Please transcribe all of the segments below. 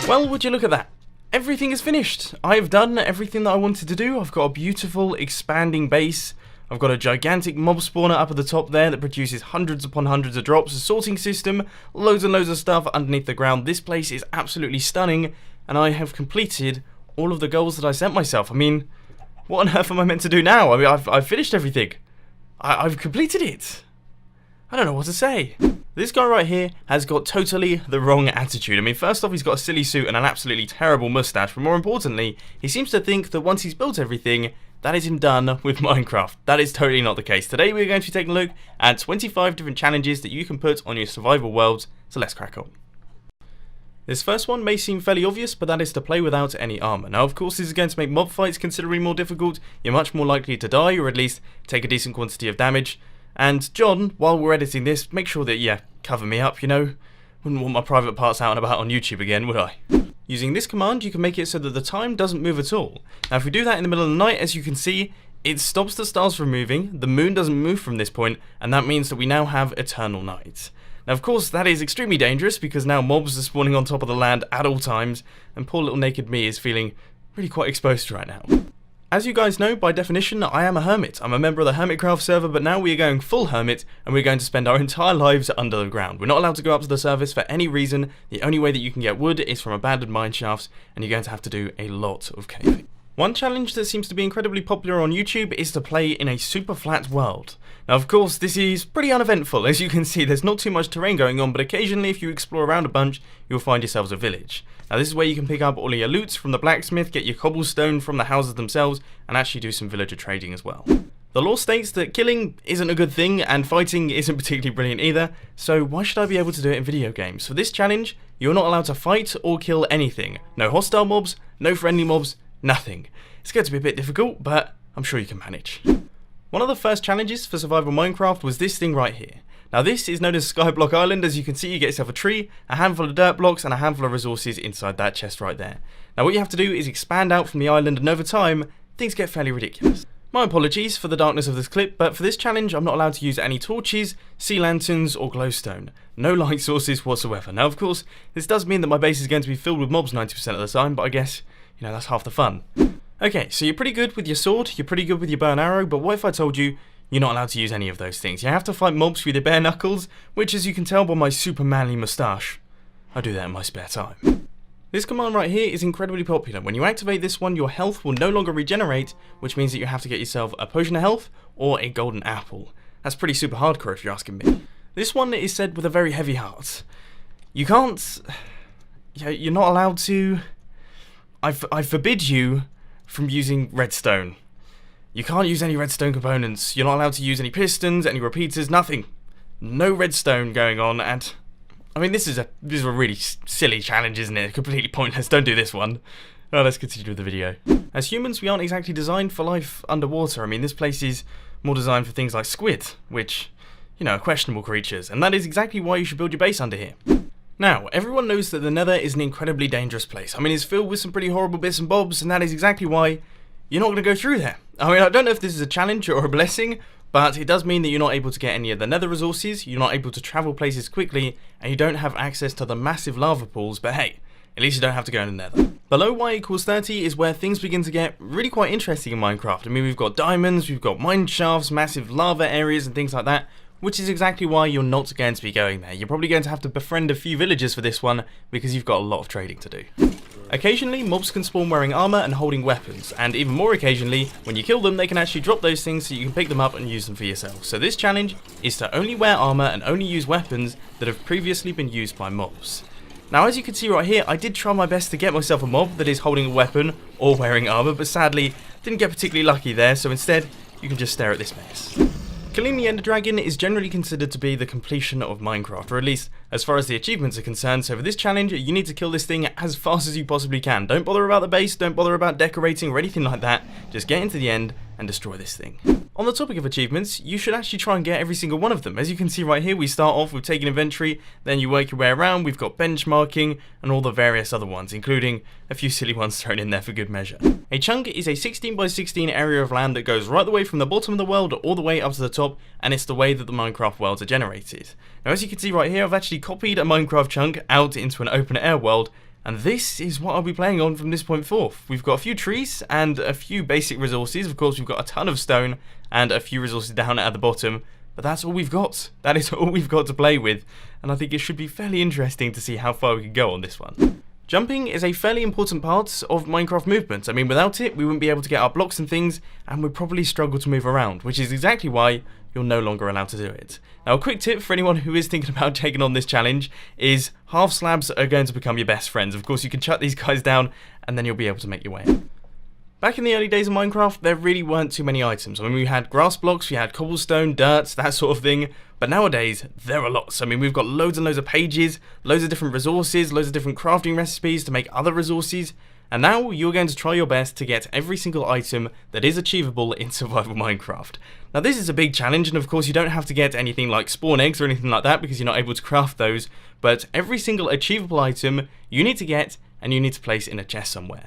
Well, would you look at that? Everything is finished. I've done everything that I wanted to do. I've got a beautiful expanding base. I've got a gigantic mob spawner up at the top there that produces hundreds upon hundreds of drops, a sorting system, loads and loads of stuff underneath the ground. This place is absolutely stunning, and I have completed all of the goals that I set myself. I mean, what on earth am I meant to do now? I mean, I've finished everything. I've completed it. I don't know what to say. This guy right here has got totally the wrong attitude. I mean, first off, he's got a silly suit and an absolutely terrible mustache, but more importantly, he seems to think that once he's built everything, that is him done with Minecraft. That is totally not the case. Today we're going to be taking a look at 25 different challenges that you can put on your survival worlds, so let's crack on. This first one may seem fairly obvious, but that is to play without any armor. Now, of course, this is going to make mob fights considerably more difficult. You're much more likely to die, or at least take a decent quantity of damage. And John, while we're editing this, make sure that, yeah, cover me up, you know. Wouldn't want my private parts out and about on YouTube again, would I? Using this command, you can make it so that the time doesn't move at all. Now, if we do that in the middle of the night, as you can see, it stops the stars from moving, the moon doesn't move from this point, and that means that we now have eternal night. Now, of course, that is extremely dangerous, because now mobs are spawning on top of the land at all times, and poor little naked me is feeling really quite exposed right now. As you guys know, by definition, I am a hermit. I'm a member of the Hermitcraft server, but now we are going full hermit, and we're going to spend our entire lives under the ground. We're not allowed to go up to the surface for any reason. The only way that you can get wood is from abandoned mine shafts, and you're going to have to do a lot of caving. One challenge that seems to be incredibly popular on YouTube is to play in a super flat world. Now, of course, this is pretty uneventful. As you can see, there's not too much terrain going on, but occasionally if you explore around a bunch, you'll find yourselves a village. Now, this is where you can pick up all of your loot from the blacksmith, get your cobblestone from the houses themselves, and actually do some villager trading as well. The law states that killing isn't a good thing, and fighting isn't particularly brilliant either, so why should I be able to do it in video games? For this challenge, you're not allowed to fight or kill anything. No hostile mobs, no friendly mobs, nothing. It's going to be a bit difficult, but I'm sure you can manage. One of the first challenges for Survival Minecraft was this thing right here. Now, this is known as Skyblock Island. As you can see, you get yourself a tree, a handful of dirt blocks, and a handful of resources inside that chest right there. Now, what you have to do is expand out from the island, and over time, things get fairly ridiculous. My apologies for the darkness of this clip, but for this challenge, I'm not allowed to use any torches, sea lanterns, or glowstone. No light sources whatsoever. Now, of course, this does mean that my base is going to be filled with mobs 90% of the time, but I guess, you know, that's half the fun. Okay, so you're pretty good with your sword, you're pretty good with your bow and arrow, but what if I told you you're not allowed to use any of those things? You have to fight mobs with your bare knuckles, which, as you can tell by my super manly moustache, I do that in my spare time. This command right here is incredibly popular. When you activate this one, your health will no longer regenerate, which means that you have to get yourself a potion of health or a golden apple. That's pretty super hardcore if you're asking me. This one is said with a very heavy heart. You can't... You're not allowed to... I forbid you from using redstone. You can't use any redstone components. You're not allowed to use any pistons, any repeaters, nothing. No redstone going on, and I mean, this is a really silly challenge, isn't it? Completely pointless. Don't do this one. Oh, let's continue with the video. As humans, we aren't exactly designed for life underwater. I mean, this place is more designed for things like squid, which, you know, are questionable creatures, and that is exactly why you should build your base under here. Now, everyone knows that the Nether is an incredibly dangerous place. I mean, it's filled with some pretty horrible bits and bobs, and that is exactly why you're not going to go through there. I mean, I don't know if this is a challenge or a blessing, but it does mean that you're not able to get any of the nether resources, you're not able to travel places quickly, and you don't have access to the massive lava pools, but hey, at least you don't have to go in the nether. Below y=30 is where things begin to get really quite interesting in Minecraft. I mean, we've got diamonds, we've got mine shafts, massive lava areas and things like that, which is exactly why you're not going to be going there. You're probably going to have to befriend a few villagers for this one, because you've got a lot of trading to do. Occasionally, mobs can spawn wearing armor and holding weapons, and even more occasionally, when you kill them, they can actually drop those things so you can pick them up and use them for yourself. So this challenge is to only wear armor and only use weapons that have previously been used by mobs. Now, as you can see right here, I did try my best to get myself a mob that is holding a weapon or wearing armor, but sadly, didn't get particularly lucky there, so instead, you can just stare at this mess. Killing the Ender Dragon is generally considered to be the completion of Minecraft, or at least as far as the achievements are concerned, so for this challenge, you need to kill this thing as fast as you possibly can. Don't bother about the base, don't bother about decorating or anything like that, just get into the end and destroy this thing. On the topic of achievements, you should actually try and get every single one of them. As you can see right here, we start off with taking inventory, then you work your way around, we've got benchmarking, and all the various other ones, including a few silly ones thrown in there for good measure. A chunk is a 16 by 16 area of land that goes right the way from the bottom of the world all the way up to the top, and it's the way that the Minecraft worlds are generated. Now as you can see right here, I've actually copied a Minecraft chunk out into an open air world, and this is what I'll be playing on from this point forth. We've got a few trees and a few basic resources. Of course, we've got a ton of stone and a few resources down at the bottom, but that's all we've got. That is all we've got to play with, and I think it should be fairly interesting to see how far we can go on this one. Jumping is a fairly important part of Minecraft movement. I mean, without it, we wouldn't be able to get our blocks and things, and we'd probably struggle to move around, which is exactly why you're no longer allowed to do it. Now, a quick tip for anyone who is thinking about taking on this challenge is half slabs are going to become your best friends. Of course, you can chuck these guys down, and then you'll be able to make your way in. Back in the early days of Minecraft, there really weren't too many items. I mean, we had grass blocks, we had cobblestone, dirt, that sort of thing, but nowadays, there are lots. I mean, we've got loads and loads of pages, loads of different resources, loads of different crafting recipes to make other resources, and now you're going to try your best to get every single item that is achievable in survival Minecraft. Now this is a big challenge, and of course you don't have to get anything like spawn eggs or anything like that because you're not able to craft those, but every single achievable item you need to get and you need to place in a chest somewhere.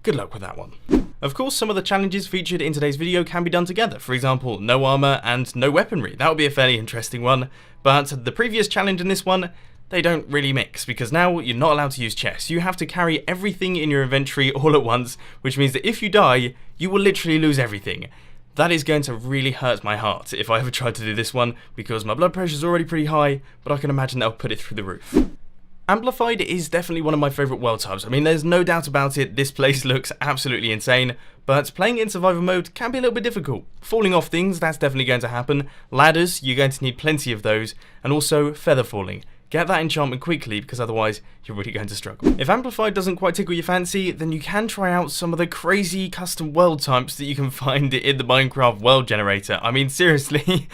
Good luck with that one. Of course, some of the challenges featured in today's video can be done together. For example, no armor and no weaponry. That would be a fairly interesting one, but the previous challenge in this one, they don't really mix, because now you're not allowed to use chests. You have to carry everything in your inventory all at once, which means that if you die, you will literally lose everything. That is going to really hurt my heart if I ever try to do this one, because my blood pressure is already pretty high, but I can imagine that'll put it through the roof. Amplified is definitely one of my favourite world types. I mean, there's no doubt about it, this place looks absolutely insane, but playing in survival mode can be a little bit difficult. Falling off things, that's definitely going to happen. Ladders, you're going to need plenty of those, and also feather falling. Get that enchantment quickly, because otherwise you're really going to struggle. If Amplified doesn't quite tickle your fancy, then you can try out some of the crazy custom world types that you can find in the Minecraft world generator. I mean, seriously,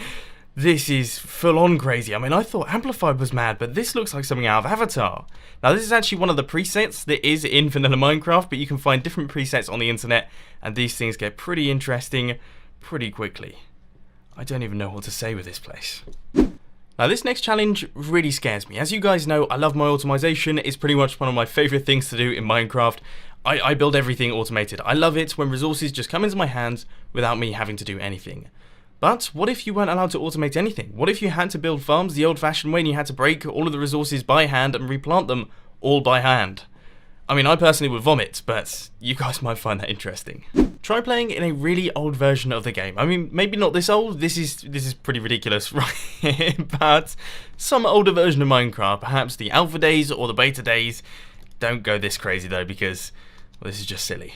this is full on crazy. I mean, I thought Amplified was mad, but this looks like something out of Avatar. Now, this is actually one of the presets that is in vanilla Minecraft, but you can find different presets on the internet, and these things get pretty interesting pretty quickly. I don't even know what to say with this place. Now this next challenge really scares me. As you guys know, I love my automation. It's pretty much one of my favourite things to do in Minecraft. I build everything automated. I love it when resources just come into my hands without me having to do anything. But what if you weren't allowed to automate anything? What if you had to build farms the old-fashioned way and you had to break all of the resources by hand and replant them all by hand? I mean, I personally would vomit, but you guys might find that interesting. Try playing in a really old version of the game. I mean, maybe not this old, this is pretty ridiculous, right? But some older version of Minecraft, perhaps the alpha days or the beta days. Don't go this crazy though, because well, this is just silly.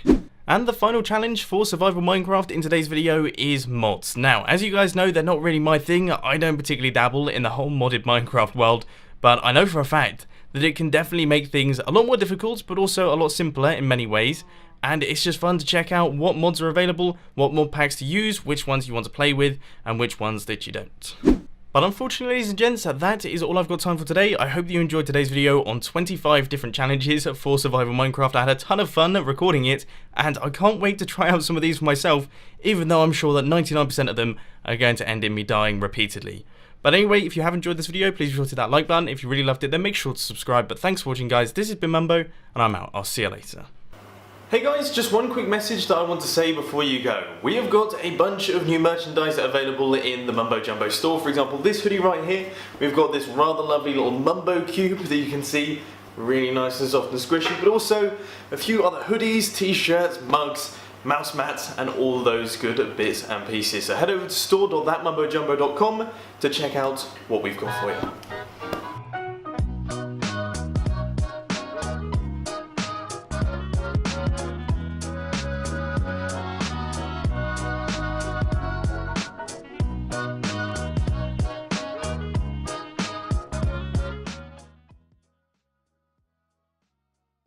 And the final challenge for survival Minecraft in today's video is mods. Now, as you guys know, they're not really my thing. I don't particularly dabble in the whole modded Minecraft world, but I know for a fact that it can definitely make things a lot more difficult, but also a lot simpler in many ways. And it's just fun to check out what mods are available, what mod packs to use, which ones you want to play with, and which ones that you don't. But unfortunately, ladies and gents, that is all I've got time for today. I hope you enjoyed today's video on 25 different challenges for survival Minecraft. I had a ton of fun recording it, and I can't wait to try out some of these for myself, even though I'm sure that 99% of them are going to end in me dying repeatedly. But anyway, if you have enjoyed this video, please be sure to hit that like button. If you really loved it, then make sure to subscribe. But thanks for watching, guys. This has been Mumbo, and I'm out. I'll see you later. Hey guys, just one quick message that I want to say before you go. We have got a bunch of new merchandise available in the Mumbo Jumbo store. For example, this hoodie right here, we've got this rather lovely little Mumbo cube that you can see, really nice and soft and squishy, but also a few other hoodies, t-shirts, mugs, mouse mats, and all those good bits and pieces. So head over to store.thatmumbojumbo.com to check out what we've got for you.